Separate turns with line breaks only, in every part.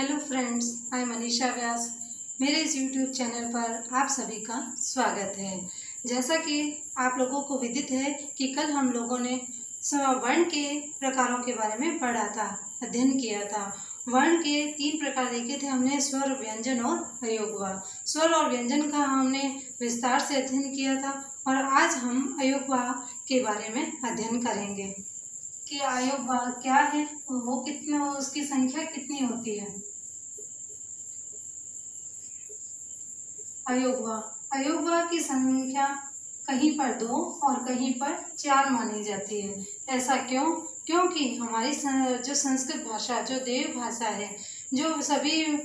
Hello friends, मैं मनीषा व्यास। मेरे इस यूट्यूब चैनल पर आप सभी का स्वागत है। जैसा कि आप लोगों को विदित है कि कल हम लोगों ने वर्ण के प्रकारों के बारे में पढ़ा था, अध्ययन किया था। वर्ण के 3 प्रकार देखे थे हमने, स्वर, व्यंजन और अयोगवा। स्वर और व्यंजन का हमने विस्तार से अध्ययन किया था और आज हम अयोगवा के बारे में अध्ययन करेंगे कि अयोगवा क्या है, वो कितना, उसकी संख्या कितनी होती है। अयोगवा की संख्या कहीं पर 2 और कहीं पर 4 मानी जाती है। ऐसा क्यों? क्योंकि हमारी जो संस्कृत भाषा, जो देव भाषा है, जो सभी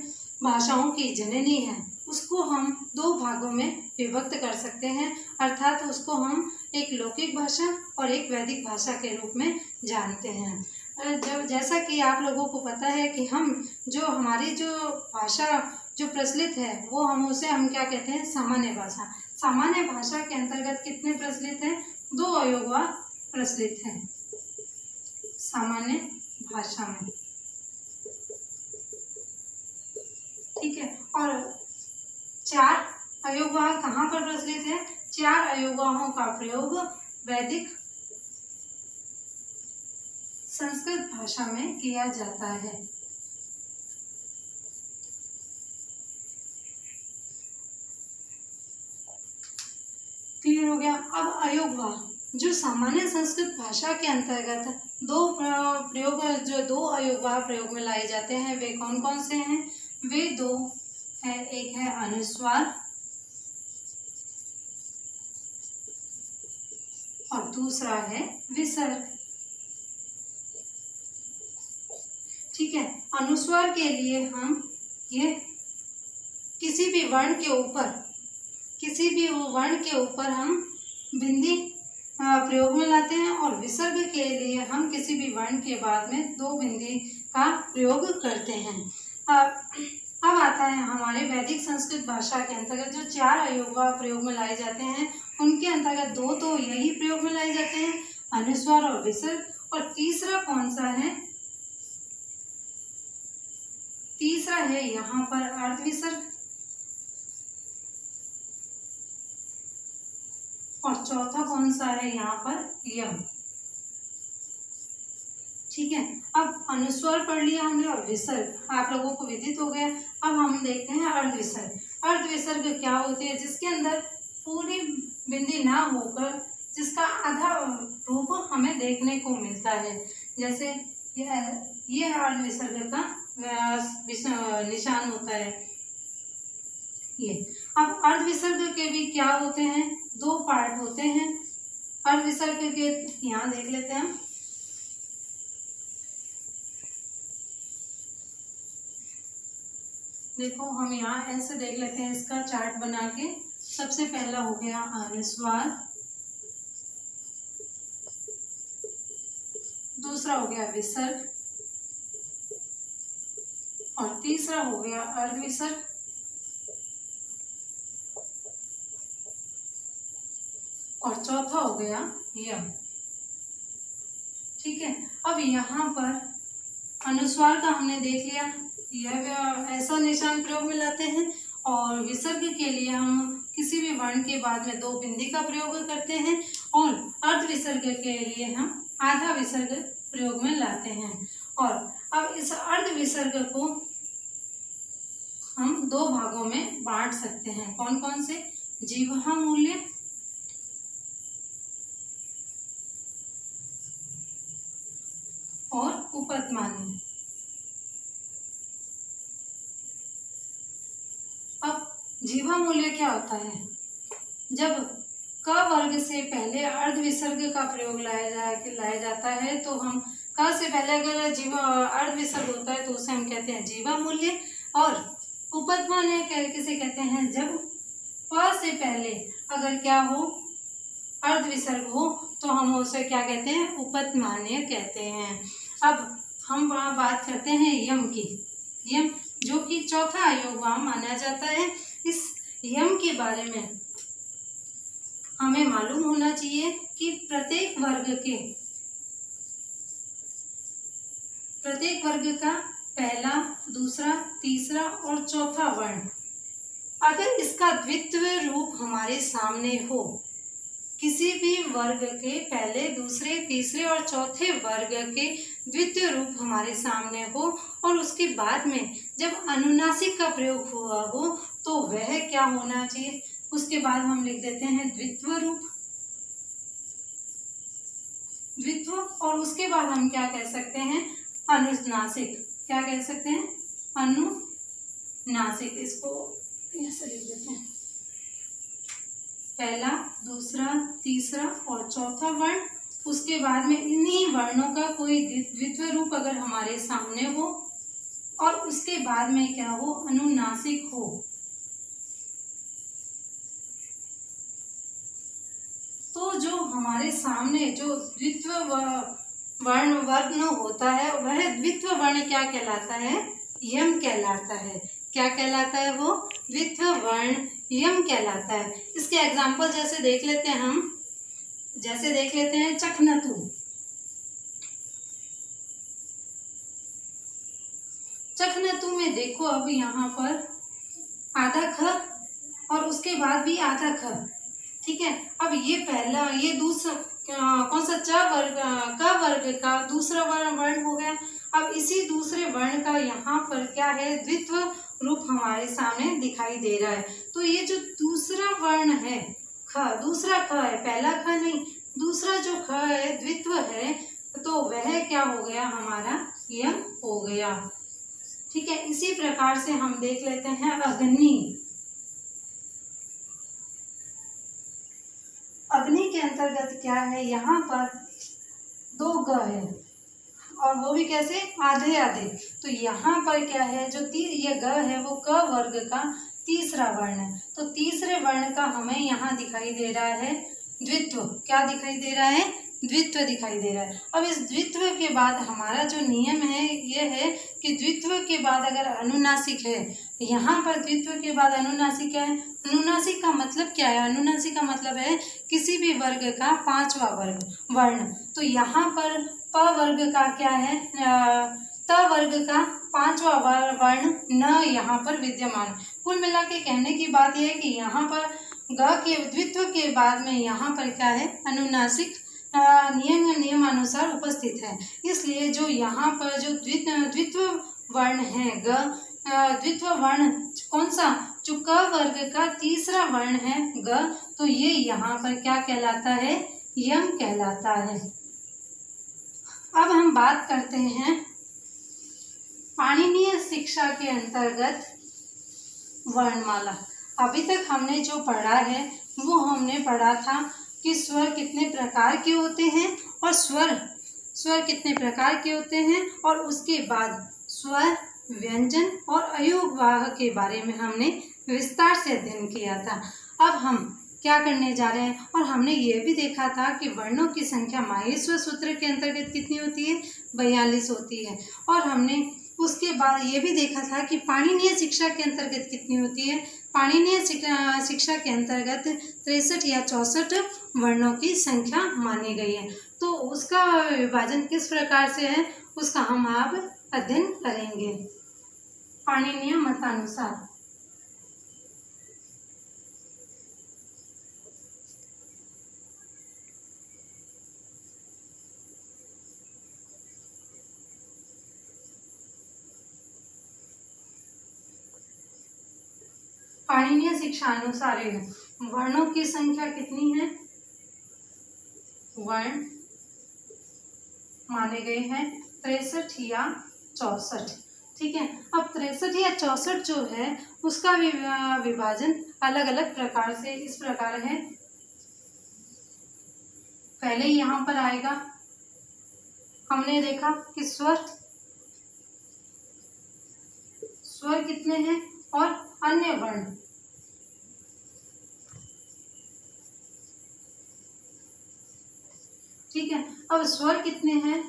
भाषाओं की जननी है, उसको हम 2 भागों में विभक्त कर सकते हैं। अर्थात उसको हम एक लौकिक भाषा और एक वैदिक भाषा के रूप में जानते हैं। जब जैसा कि आप लोगों को पता है कि हम जो हमारी जो भाषा जो प्रचलित है, वो हम क्या कहते हैं, सामान्य भाषा। सामान्य भाषा के अंतर्गत कितने प्रचलित हैं? 2 अयोगवा प्रचलित हैं सामान्य भाषा में, ठीक है। और 4 अयोगवा कहाँ पर प्रचलित है? 4 अयोगवाओं का प्रयोग वैदिक संस्कृत भाषा में किया जाता है। क्लियर हो गया? अब अयोगवा जो सामान्य संस्कृत भाषा के अंतर्गत 2 प्रयोग, जो 2 अयोगवा प्रयोग में लाए जाते हैं, वे कौन कौन से हैं? वे 2 है, एक है अनुस्वार और दूसरा है विसर्ग, ठीक है। अनुस्वार के लिए हम ये किसी भी वर्ण के ऊपर हम बिंदी प्रयोग में लाते हैं, और विसर्ग के लिए हम किसी भी वर्ण के बाद में 2 बिंदी का प्रयोग करते हैं। अब आता है हमारे वैदिक संस्कृत भाषा के अंतर्गत जो 4 अयोगवा प्रयोग में लाए जाते हैं, उनके अंतर्गत 2 तो यही प्रयोग में लाए जाते हैं, अनुस्वार और विसर्ग। और तीसरा कौन सा है? तीसरा है यहाँ पर अर्ध विसर्ग, और चौथा कौन सा है यहाँ पर? यम, ठीक है। अब अनुस्वार पढ़ लिया हमने और विसर्ग आप लोगों को विदित हो गया। अब हम देखते हैं अर्धविसर्ग। अर्धविसर्ग क्या होती है? जिसके अंदर पूरी बिंदी ना होकर जिसका आधा रूप हमें देखने को मिलता है, जैसे ये अर्धविसर्ग का निशान होता है ये। अब अर्धविसर्ग के भी क्या होते हैं? 2 पार्ट होते हैं अर्धविसर्ग के। यहाँ देख लेते हैं हम। देखो, हम यहाँ ऐसे देख लेते हैं इसका चार्ट बना के। सबसे पहला हो गया अनुस्वार, दूसरा हो गया विसर्ग, और तीसरा हो गया अर्धविसर्ग, और चौथा हो गया यम, ठीक है। अब यहाँ पर अनुस्वार का हमने देख लिया, यह ऐसा निशान प्रयोग में लाते हैं, और विसर्ग के लिए हम किसी भी वर्ण के बाद में 2 बिंदी का प्रयोग करते हैं, और अर्धविसर्ग के लिए हम आधा विसर्ग प्रयोग में लाते हैं। और अब इस अर्धविसर्ग को हम 2 भागों में बांट सकते हैं। कौन कौन से? जिह्वा मूल्य और उपत्मान्य। अब जिह्वा मूल्य क्या होता है? जब क वर्ग से पहले अर्धविसर्ग का प्रयोग लाया जाता है, तो हम क से पहले अगर अर्धविसर्ग होता है तो उसे हम कहते हैं जिह्वा मूल्य। और उपत्मान्य किसे कहते हैं? जब प से पहले अगर क्या हो, अर्धविसर्ग हो, तो हम उसे क्या कहते हैं? उपत्मान्य कहते हैं। अब हम बात करते हैं यम की। यम जो कि चौथा अयोगवा माना जाता है। इस यम के बारे में हमें मालूम होना चाहिए कि प्रत्येक वर्ग का पहला, दूसरा, तीसरा और चौथा वर्ण अगर इसका द्वितीय रूप हमारे सामने हो, किसी भी वर्ग के पहले, दूसरे, तीसरे और चौथे वर्ग के द्वितीय रूप हमारे सामने हो और उसके बाद में जब अनुनासिक का प्रयोग हुआ हो तो वह क्या होना चाहिए, उसके बाद हम लिख देते हैं द्वित्व रूप, द्वित्व। और उसके बाद हम क्या कह सकते हैं, अनुनासिक। क्या कह सकते हैं, अनुनासिक। इसको ऐसे लिख देते हैं, पहला, दूसरा, तीसरा और चौथा वर्ण। उसके बाद में इन्हीं वर्णों का कोई द्वित्व रूप अगर हमारे सामने हो और उसके बाद में क्या हो, अनुनासिक हो, तो जो हमारे सामने जो द्वित्व वर्ण होता है वह द्वित्व वर्ण क्या कहलाता है, यम कहलाता है। क्या कहलाता है वो, द्वित्व वर्ण यम कहलाता है। इसके एग्जाम्पल जैसे देख लेते हैं हम, जैसे देख लेते हैं चखनतु। चखनतु में देखो अब यहाँ पर आधा ख और उसके बाद भी आधा ख, ठीक है। अब ये पहला, ये दूसरा कौन सा, च वर्ग, क वर्ग का दूसरा वर्ण हो गया। अब इसी दूसरे वर्ण का यहाँ पर क्या है, द्वित्व रूप हमारे सामने दिखाई दे रहा है। तो ये जो दूसरा वर्ण है ख, दूसरा ख है, पहला ख नहीं, दूसरा जो ख है द्वित्व है, तो वह क्या हो गया, हमारा यम हो गया, ठीक है। इसी प्रकार से हम देख लेते हैं अग्नि। अग्नि के अंतर्गत क्या है, यहाँ पर दो ग है और वो भी कैसे, आधे आधे। तो यहाँ पर क्या है, जो ये ग है वो क वर्ग का तीसरा वर्ण है। तो तीसरे वर्ण का हमें यहाँ दिखाई दे रहा है द्वित्व। क्या दिखाई दे रहा है, द्वित्व दिखाई दे रहा है। अब इस द्वित्व के बाद हमारा जो नियम है ये है कि द्वित्व के बाद अगर अनुनासिक है, यहाँ पर द्वित्व के बाद अनुनासिक है। अनुनासिक का मतलब क्या है, अनुनासिक का मतलब है किसी भी वर्ग का पांचवा वर्ण। तो यहाँ पर प वर्ग का क्या है, त वर्ग का पांचवा वर्ण न यहाँ पर विद्यमान। कुल मिला के कहने की बात यह है कि यहाँ पर ग के द्वित्व के बाद में यहाँ पर क्या है, अनुनासिक नियमानुसार उपस्थित है। इसलिए जो यहाँ पर जो द्वित्व वर्ण है ग, द्वित्व वर्ण कौन सा, जो क वर्ग का तीसरा वर्ण है ग, तो ये यहाँ पर क्या कहलाता है, यम कहलाता है। अब हम बात करते हैं पाणिनीय शिक्षा के अंतर्गत वर्णमाला। अभी तक हमने जो पढ़ा है वो हमने पढ़ा था कि स्वर कितने प्रकार के होते हैं और स्वर कितने प्रकार के होते हैं, और उसके बाद स्वर, व्यंजन और अयोगवाह के बारे में हमने विस्तार से अध्ययन किया था। अब हम क्या करने जा रहे हैं, और हमने ये भी देखा था कि वर्णों की संख्या माहेश्वर सूत्र के अंतर्गत कितनी होती है, 42 होती है। और हमने उसके बाद ये भी देखा था कि पाणिनीय शिक्षा के अंतर्गत कितनी होती है। पाणिनीय शिक्षा के अंतर्गत 63 या 64 वर्णों की संख्या मानी गई है। तो उसका विभाजन किस प्रकार से है उसका हम अब अध्ययन करेंगे पाणिनीय मतानुसार। पाणिनीय शिक्षा अनुसार वर्णों की संख्या कितनी है, वर्ण माने गए हैं 63 या 64, ठीक है। अब 63 या 64 जो है उसका विभाजन अलग अलग प्रकार से इस प्रकार है। पहले यहाँ पर आएगा, हमने देखा कि स्वर कितने हैं और अन्य वर्ण, ठीक है। अब स्वर कितने हैं,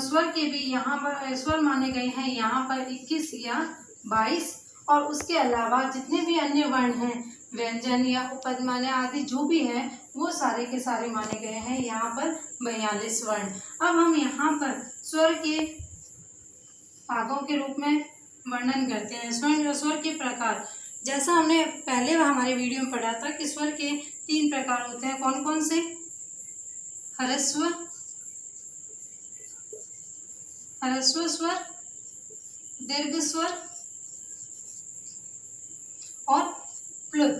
स्वर के भी यहाँ पर स्वर माने गए हैं यहाँ पर 21 या 22, और उसके अलावा जितने भी अन्य वर्ण हैं, व्यंजन या उपपदमाने आदि जो भी है वो सारे के सारे माने गए हैं यहाँ पर 42 वर्ण। अब हम यहाँ पर स्वर के भागों के रूप में वर्णन करते हैं। स्वर के प्रकार, जैसा हमने पहले हमारे वीडियो में पढ़ा था कि स्वर के 3 प्रकार होते हैं। कौन कौन से? ह्रस्व स्वर, दीर्घ स्वर और प्लुत।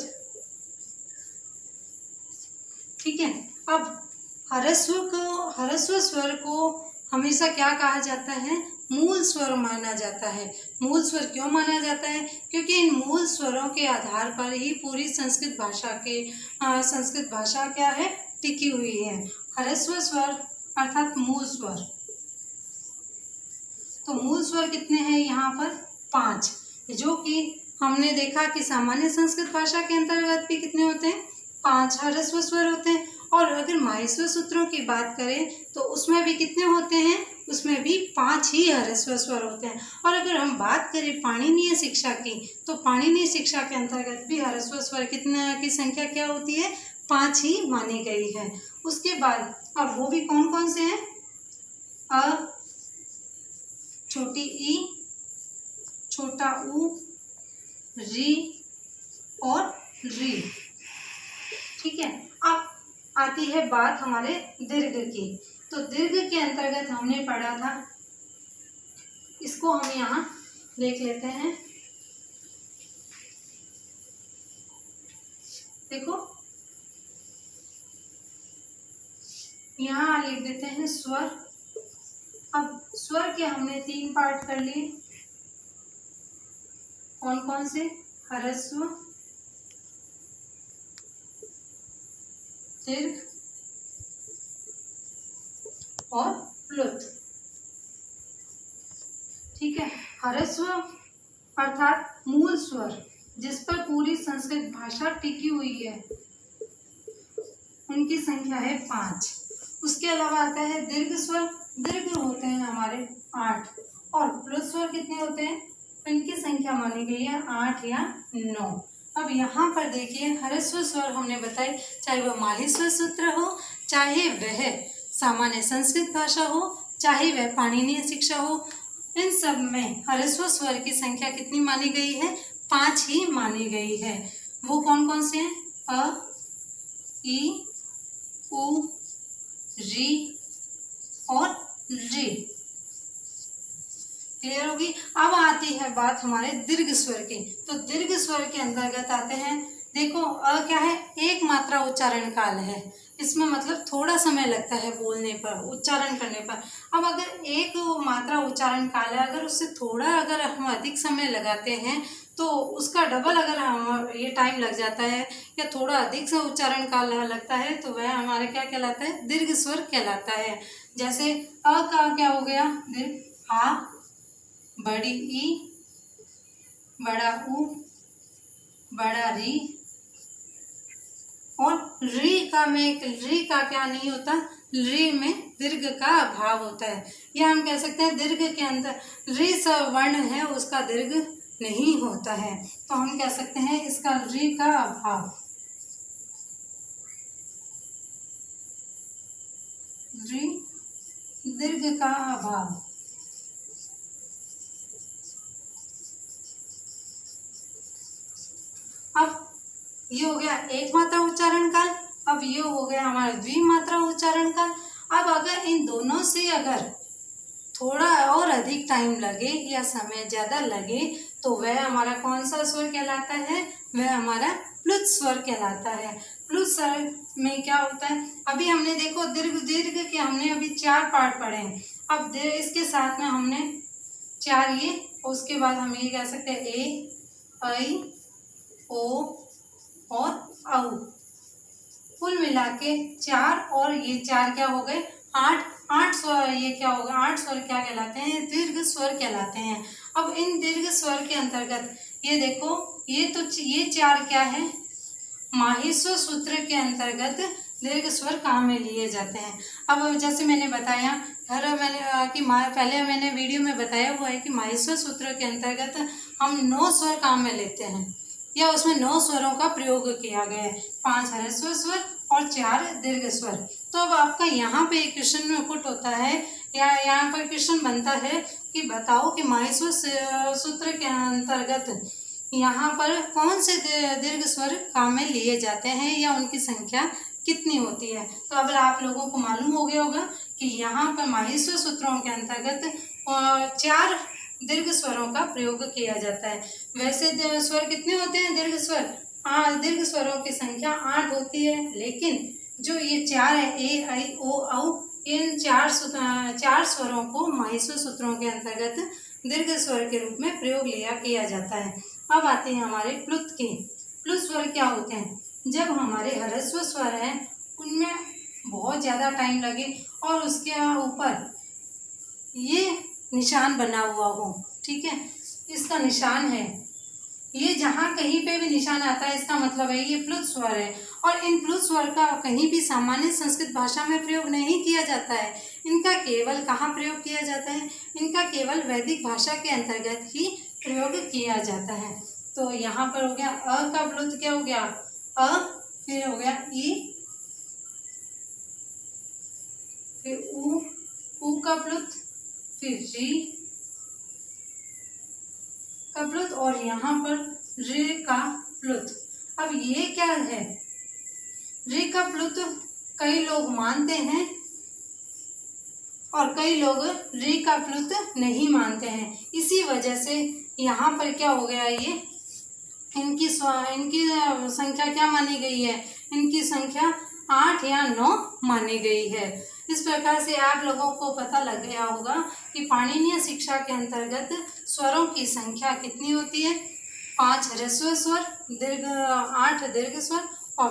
ठीक है। अब ह्रस्व स्वर को हमेशा क्या कहा जाता है? मूल स्वर माना जाता है। मूल स्वर क्यों माना जाता है? क्योंकि इन मूल स्वरों के आधार पर ही पूरी संस्कृत भाषा क्या है? टिकी हुई है। ह्रस्व स्वर अर्थात मूल स्वर। तो मूल स्वर कितने हैं यहाँ पर? 5, जो कि हमने देखा कि सामान्य संस्कृत भाषा के अंतर्गत भी कितने होते हैं? 5 ह्रस्व स्वर होते हैं। और अगर माहेश्वर सूत्रों की बात करें तो उसमें भी कितने होते हैं? उसमें भी 5 ही ह्रस्व स्वर होते हैं। और अगर हम बात करें पाणिनीय शिक्षा की, तो पाणिनीय शिक्षा के अंतर्गत भी ह्रस्व स्वर कितने की संख्या क्या होती है? 5 ही मानी गई है। उसके बाद अब वो भी कौन कौन से हैं? अ, छोटी ई, छोटा ऊ, री और री। ठीक है। अब आती है बात हमारे दीर्घ की। तो दीर्घ के अंतर्गत हमने पढ़ा था, इसको हम यहाँ देख लेते हैं। देखो यहाँ लिख देते हैं स्वर। अब स्वर के हमने 3 पार्ट कर लिए। कौन कौन से? ह्रस्व, दीर्घ और प्लुत। ठीक है। ह्रस्व अर्थात मूल स्वर, जिस पर पूरी संस्कृत भाषा टिकी हुई है, उनकी संख्या है 5। उसके अलावा आता है दीर्घ स्वर। दीर्घ होते हैं हमारे 8। और प्लुत स्वर कितने होते हैं? इनकी संख्या मानी गई है 8 या 9। अब यहाँ पर देखिए ह्रस्व स्वर हमने बताए, चाहे वह माहेश्वर सूत्र हो, चाहे वह सामान्य संस्कृत भाषा हो, चाहे वह पाणिनीय शिक्षा हो, इन सब में ह्रस्व स्वर की संख्या कितनी मानी गई है? 5 ही मानी गई है। वो कौन कौन से हैं? अ, ई, उ, री और री। क्लियर होगी? अब आती है बात हमारे दीर्घ स्वर की। तो दीर्घ स्वर के अंतर्गत आते हैं, देखो अ क्या है? एक मात्रा उच्चारण काल है। इसमें मतलब थोड़ा समय लगता है बोलने पर, उच्चारण करने पर। अब अगर एक मात्रा उच्चारण काल है, अगर उससे थोड़ा अगर हम अधिक समय लगाते हैं तो उसका डबल अगर हम ये टाइम लग जाता है या थोड़ा अधिक से उच्चारण काल लगता है तो वह हमारे क्या कहलाता है? दीर्घ स्वर कहलाता है। जैसे अ का क्या हो गया? दीर्घ। आ, बड़ी ई, बड़ा ऊ, बड़ा री और री का क्या नहीं होता? री में दीर्घ का अभाव होता है। या हम कह सकते हैं दीर्घ के अंदर री वर्ण है, उसका दीर्घ नहीं होता है, तो हम कह सकते हैं इसका री का अभाव। री दीर्घ का अभाव। अब ये हो गया एक मात्रा उच्चारण काल। अब ये हो गया हमारा द्विमात्रा उच्चारण काल। अब अगर इन दोनों से अगर थोड़ा और अधिक टाइम लगे या समय ज्यादा लगे तो वह हमारा कौन सा स्वर कहलाता है? वह हमारा प्लुत स्वर कहलाता है। प्लुत स्वर में क्या होता है? अभी हमने देखो दीर्घ के हमने अभी 4 पार्ट पढ़े हैं। अब इसके साथ में हमने 4 ये, उसके बाद हम ये कह सकते हैं ए, ऐ, ओ और औ। कुल मिला के 4 और ये 4 क्या हो गए? 8 स्वर। ये क्या होगा? 8 स्वर क्या कहलाते हैं? दीर्घ स्वर कहलाते हैं। अब इन दीर्घ स्वर के अंतर्गत ये देखो, ये 4 क्या है? माहेश्वर सूत्र के अंतर्गत दीर्घ स्वर काम में लिए जाते हैं। अब जैसे मैंने बताया पहले मैंने वीडियो में बताया हुआ है कि माहेश्वर सूत्र के अंतर्गत हम 9 स्वर काम में लेते हैं, या उसमें 9 स्वरों का प्रयोग किया गया है। 5 ह्रस्व स्वर और 4 दीर्घ स्वर। तो अब आपका यहाँ पे क्वेश्चन में पुट होता है या यहाँ पर क्वेश्चन बनता है, कि बताओ कि माहेश्वर सूत्र के अंतर्गत यहाँ पर कौन से दीर्घ स्वर काम में लिए जाते हैं या उनकी संख्या कितनी होती है। तो अब आप लोगों को मालूम हो गया होगा कि यहाँ पर माहेश्वर सूत्रों के अंतर्गत 4 दीर्घ स्वरों का प्रयोग किया जाता है। वैसे स्वर कितने होते हैं दीर्घ स्वर? दीर्घ स्वरों की संख्या 8 होती है, लेकिन जो ये 4 है ए आई ओ औ, इन 4 स्वरों को माहेश्वर सूत्रों के अंतर्गत दीर्घ स्वर के रूप में प्रयोग किया जाता है। अब आते हैं हमारे प्लुत के। प्लुत स्वर क्या होते हैं? जब हमारे ह्रस्व स्वर हैं उनमें बहुत ज़्यादा टाइम लगे और उसके ऊपर ये निशान बना हुआ हो, ठीक है, इसका निशान है, ये जहाँ कहीं पे भी निशान आता है इसका मतलब है ये प्लुत स्वर है। और इन प्लुत स्वर का कहीं भी सामान्य संस्कृत भाषा में प्रयोग नहीं किया जाता है। इनका केवल कहाँ प्रयोग किया जाता है? इनका केवल वैदिक भाषा के अंतर्गत ही प्रयोग किया जाता है। तो यहाँ पर हो गया अ का प्लुत क्या हो गया? अ, फिर हो गया ई, फिर उ का प्लुत, फिर री का प्लुत और यहाँ पर रे का प्लुत। अब ये क्या है? रे का प्लुत कई लोग मानते हैं और कई लोग रे का प्लुत नहीं मानते हैं। इसी वजह से यहाँ पर क्या हो गया, ये इनकी संख्या क्या मानी गई है? इनकी संख्या 8 या 9 मानी गई है। इस प्रकार से आप लोगों को पता लग गया होगा कि पाणिनीय शिक्षा के अंतर्गत स्वरों की संख्या कितनी होती है। 5 ह्रस्व स्वर, 8 दीर्घ स्वर और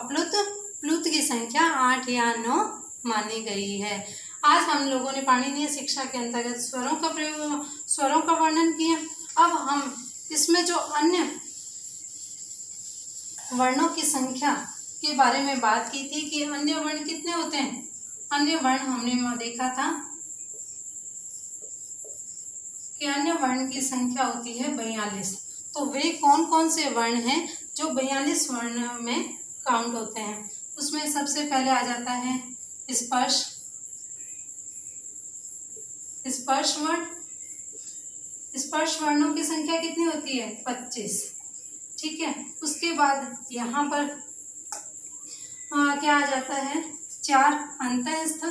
प्लुत की संख्या 8 या 9 मानी गई है। आज हम लोगों ने पाणिनीय शिक्षा के अंतर्गत स्वरों का वर्णन किया। अब हम इसमें जो अन्य वर्णों की संख्या के बारे में बात की थी कि अन्य वर्ण कितने होते हैं। अन्य वर्ण हमने देखा था कि अन्य वर्ण की संख्या होती है 42। तो वे कौन कौन से वर्ण हैं जो 42 वर्ण में काउंट होते हैं? उसमें सबसे पहले आ जाता है स्पर्श वर्ण। स्पर्श वर्णों की संख्या कितनी होती है? 25, ठीक है। उसके बाद यहाँ पर क्या आ जाता है? 4 अंतःस्थ।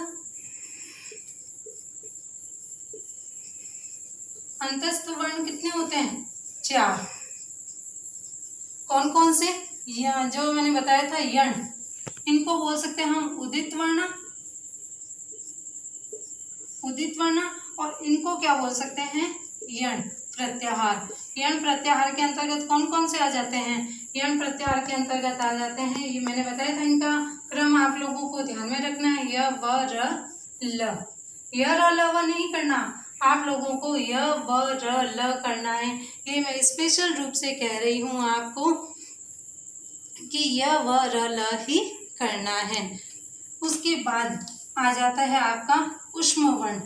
अंतःस्थ वर्ण कितने होते हैं? 4। कौन कौन से? जो मैंने बताया था यण, इनको बोल सकते हैं हम उदित वर्ण। और इनको क्या बोल सकते हैं? यण प्रत्याहार। यण प्रत्याहार के अंतर्गत कौन कौन से आ जाते हैं? यण प्रत्याहार के अंतर्गत आ जाते हैं, ये मैंने बताया था, इनका क्रम आप लोगों को ध्यान में रखना है। य व र ल, य र ल व नहीं करना, आप लोगों को य व र ल करना है। ये मैं स्पेशल रूप से कह रही हूँ आपको कि य व र ल ही करना है। उसके बाद आ जाता है आपका ऊष्म वर्ण।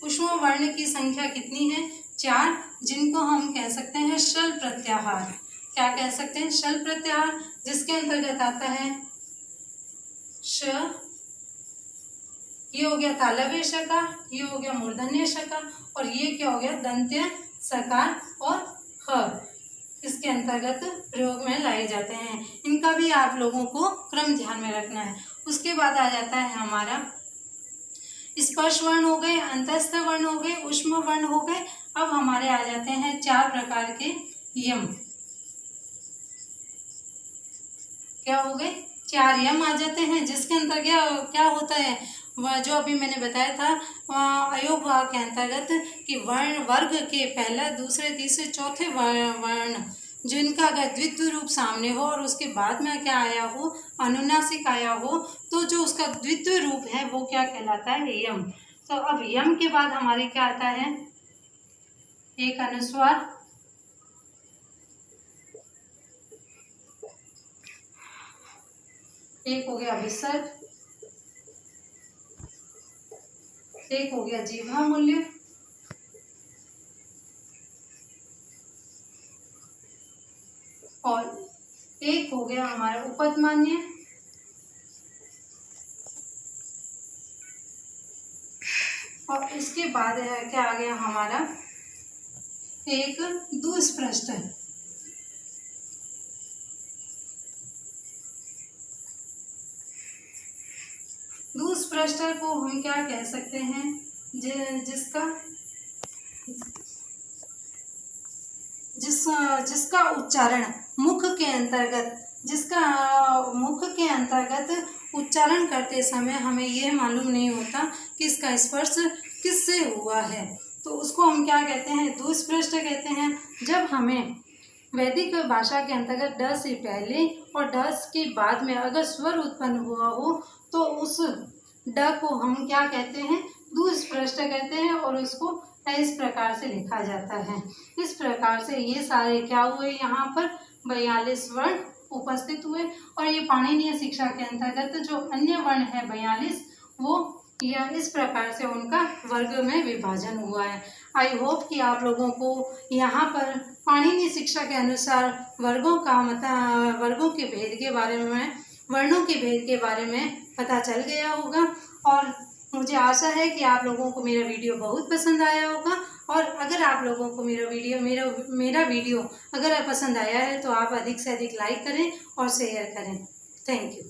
ऊष्म वर्ण की संख्या कितनी है? 4, जिनको हम कह सकते हैं शल प्रत्याहार। क्या कह सकते हैं? शल प्रत्याहार, जिसके अंतर्गत आता है श, ये हो गया तालव्य शकार, ये हो गया मूर्धन्य शकार और ये क्या हो गया? दंत्य सकार और ह, इसके अंतर्गत प्रयोग में लाए जाते हैं। इनका भी आप लोगों को क्रम ध्यान में रखना है। उसके बाद आ जाता है हमारा स्पर्श वर्ण हो गए, अंतःस्थ वर्ण हो गए, ऊष्म वर्ण हो गए। अब हमारे आ जाते हैं 4 प्रकार के यम। क्या हो गए? 4 यम आ जाते हैं, जिसके अंतर्गत क्या होता है? वह जो अभी मैंने बताया था अयोगभाव के अंतर्गत कि वर्ग के पहला, दूसरे, तीसरे, चौथे वर्ण जिनका अगर द्वित्व रूप सामने हो और उसके बाद में क्या आया हो? अनुनासिक आया हो, तो जो उसका द्वित्व रूप है वो क्या कहलाता है? यम। तो अब यम के बाद हमारे क्या आता है? एक अनुस्वार, एक हो गया विसर्ग, एक हो गया जीवा मूल्य और एक हो गया हमारा उपदमान्य। उसके बाद क्या आ गया हमारा एक दुष्पृष्ठ। दुष्पृष्ठ को हम क्या कह सकते हैं, जिसका उच्चारण मुख के अंतर्गत उच्चारण करते समय हमें यह मालूम नहीं होता कि इसका स्पर्श किससे हुआ है, तो उसको हम क्या कहते हैं, दुष्पृष्ठ कहते हैं। जब हमें वैदिक भाषा के अंतर्गत ड से पहले और ड के बाद में अगर स्वर उत्पन्न हुआ हो तो उस ड को हम क्या कहते हैं, दुष्पृष्ठ कहते हैं, और उसको इस प्रकार से लिखा जाता है। इस प्रकार से ये सारे क्या हुए, यहाँ पर 42 वर्ण उपस्थित हुए, और ये पाणिनीय शिक्षा के अंतर्गत जो अन्य वर्ण है 42, वो यह इस प्रकार से उनका वर्ग में विभाजन हुआ है। आई होप कि आप लोगों को यहाँ पर पाणिनीय शिक्षा के अनुसार वर्गों के भेद के बारे में, वर्णों के भेद के बारे में पता चल गया होगा, और मुझे आशा है कि आप लोगों को मेरा वीडियो बहुत पसंद आया होगा। और अगर आप लोगों को मेरा वीडियो अगर पसंद आया है तो आप अधिक से अधिक लाइक करें और शेयर करें। Thank you.